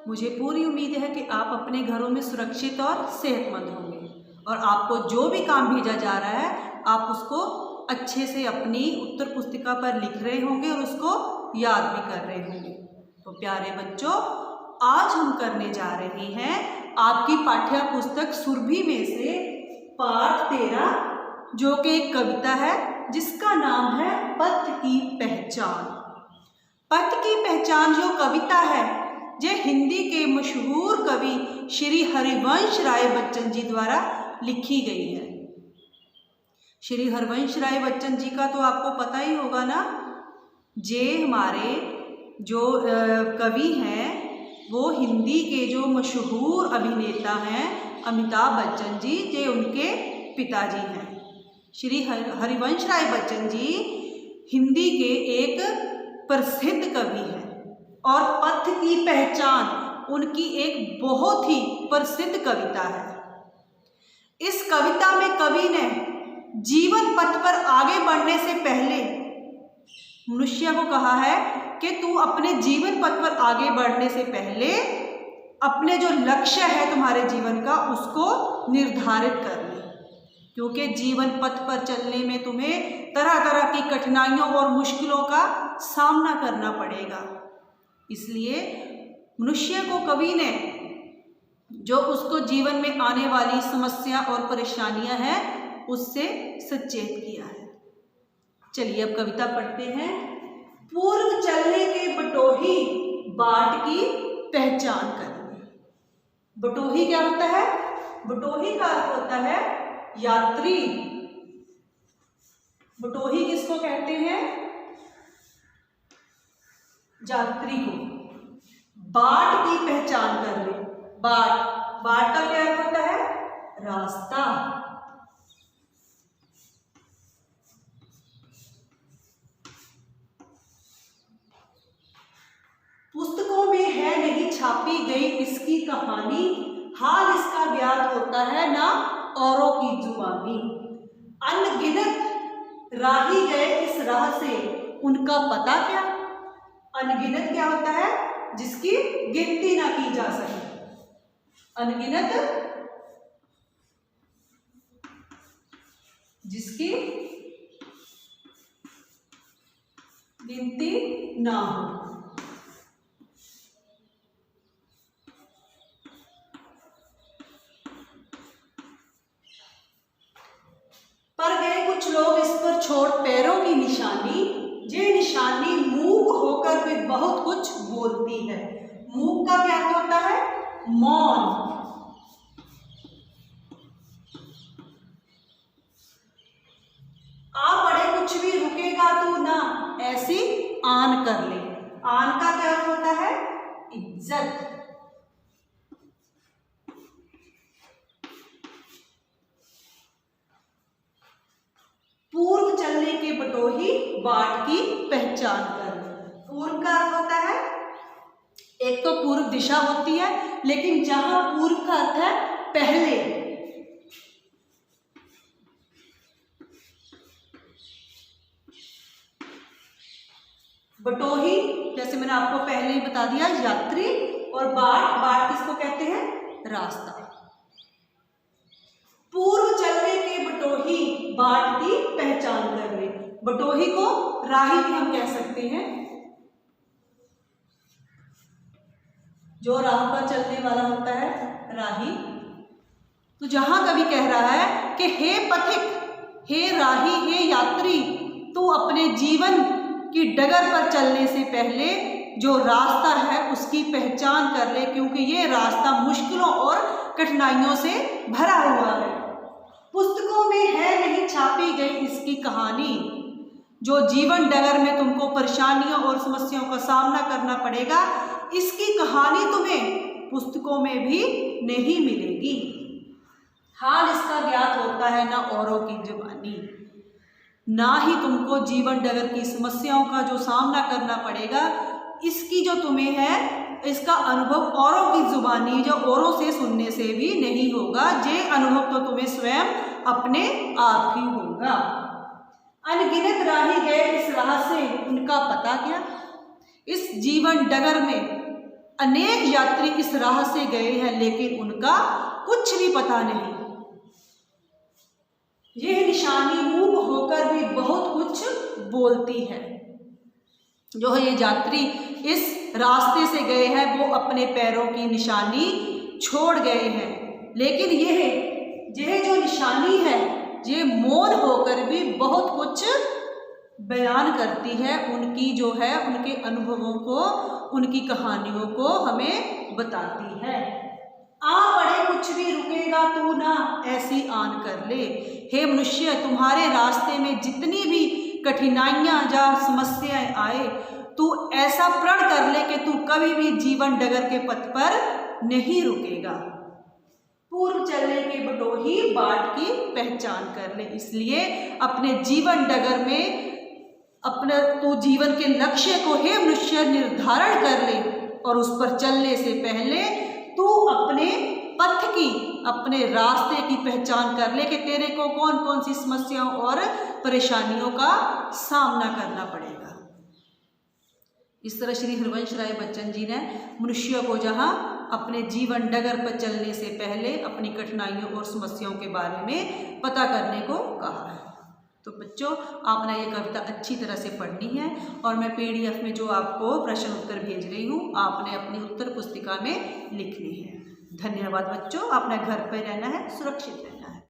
मुझे पूरी उम्मीद है कि आप अपने घरों में सुरक्षित और सेहतमंद होंगे और आपको जो भी काम भेजा जा रहा है आप उसको अच्छे से अपनी उत्तर पुस्तिका पर लिख रहे होंगे और उसको याद भी कर रहे होंगे। तो प्यारे बच्चों, आज हम करने जा रहे हैं आपकी पाठ्य पुस्तक सुरभि में से पाठ 13, जो कि एक कविता है जिसका नाम है पथ की पहचान। पथ की पहचान जो कविता है ये हिंदी के मशहूर कवि श्री हरिवंश राय बच्चन जी द्वारा लिखी गई है। श्री हरिवंश राय बच्चन जी का तो आपको पता ही होगा ना। जे हमारे जो कवि हैं वो हिंदी के जो मशहूर अभिनेता हैं अमिताभ बच्चन जी, जे उनके पिताजी हैं। श्री हरिवंश राय बच्चन जी हिंदी के एक प्रसिद्ध कवि हैं और पथ की पहचान उनकी एक बहुत ही प्रसिद्ध कविता है। इस कविता में कवि ने जीवन पथ पर आगे बढ़ने से पहले मनुष्य को कहा है कि तू अपने जीवन पथ पर आगे बढ़ने से पहले अपने जो लक्ष्य है तुम्हारे जीवन का उसको निर्धारित कर ले, क्योंकि जीवन पथ पर चलने में तुम्हें तरह तरह की कठिनाइयों और मुश्किलों का सामना करना पड़ेगा। इसलिए मनुष्य को कवि ने जो उसको जीवन में आने वाली समस्या और परेशानियां हैं उससे सचेत किया है। चलिए अब कविता पढ़ते हैं। पूर्व चलने के बटोही बाट की पहचान करनी। बटोही क्या होता है? बटोही का अर्थ होता है यात्री। बटोही किसको कहते हैं? यात्री को। बाट की पहचान कर ले। बाट का क्या अर्थ होता है? रास्ता। पुस्तकों में है नहीं छापी गई इसकी कहानी, हाल इसका ज्ञात होता है ना औरों की जुबानी। अनगिनत राही गए इस राह से उनका पता क्या? अनगिनत क्या होता है? जिसकी गिनती ना की जा सके। अनगिनत जिसकी गिनती ना हो। पर गए कुछ लोग इस पर छोड़ पैरों की निशानी, ये निशानी मूक होकर भी बहुत कुछ बोलती है। मूक का क्या होता है? मौन। आ पड़े कुछ भी रुकेगा तू ना, ऐसी आन कर ले। आन का क्या होता है? इज्जत। पूर्व चलने के बटोही बाट की पहचान कर। पूर्व का अर्थ होता है, एक तो पूर्व दिशा होती है, लेकिन जहां पूर्व का अर्थ है पहले। बटोही जैसे मैंने आपको पहले ही बता दिया यात्री, और बाट किसको कहते हैं? रास्ता। पूर्व चलने के बटोही बाट की पहचान कर ले। बटोही को राही भी हम कह सकते हैं, जो राह पर चलने वाला होता है राही। तो जहां कवि कह रहा है कि हे पथिक, हे राही, हे यात्री, तू अपने जीवन की डगर पर चलने से पहले जो रास्ता है उसकी पहचान कर ले, क्योंकि ये रास्ता मुश्किलों और कठिनाइयों से भरा हुआ है। पुस्तकों में है नहीं छापी गई इसकी कहानी, जो जीवन डगर में तुमको परेशानियों और समस्याओं का सामना करना पड़ेगा, इसकी कहानी तुम्हें पुस्तकों में भी नहीं मिलेगी। हाल इसका ज्ञात होता है ना औरों की जुबानी। ना ही तुमको जीवन डगर की समस्याओं का जो सामना करना पड़ेगा, इसकी जो तुम्हें है इसका अनुभव औरों की जुबानी, जो औरों से सुनने से भी नहीं होगा। ये अनुभव तो तुम्हें स्वयं अपने आप ही होगा। अनगिनत राही गए इस राह से उनका पता क्या? इस जीवन डगर में अनेक यात्री इस राह से गए हैं लेकिन उनका कुछ भी पता नहीं। यह निशानी मूक होकर भी बहुत कुछ बोलती है। जो है ये यात्री इस रास्ते से गए हैं, वो अपने पैरों की निशानी छोड़ गए हैं, लेकिन यह जो निशानी है ये मौन होकर भी बहुत कुछ बयान करती है। उनकी जो है उनके अनुभवों को, उनकी कहानियों को हमें बताती है। आ पड़े कुछ भी रुकेगा तू ना, ऐसी आन कर ले। हे मनुष्य, तुम्हारे रास्ते में जितनी भी कठिनाइयां या समस्याएं आए, तू ऐसा प्रण कर ले कि तू कभी भी जीवन डगर के पथ पर नहीं रुकेगा। पूर्व चलने के बटोही बाट की पहचान कर ले। इसलिए अपने जीवन डगर में अपने तू जीवन के लक्ष्य को हे मनुष्य निर्धारण कर ले, और उस पर चलने से पहले तू अपने पथ की, अपने रास्ते की पहचान कर ले कि तेरे को कौन कौन सी समस्याओं और परेशानियों का सामना करना पड़ेगा। इस तरह श्री हरिवंश राय बच्चन जी ने मनुष्य को जहाँ अपने जीवन डगर पर चलने से पहले अपनी कठिनाइयों और समस्याओं के बारे में पता करने को कहा है। तो बच्चों, आपने ये कविता अच्छी तरह से पढ़नी है, और मैं PDF में जो आपको प्रश्न उत्तर भेज रही हूँ, आपने अपनी उत्तर पुस्तिका में लिखनी है। धन्यवाद बच्चों। आपने घर पर रहना है, सुरक्षित रहना है।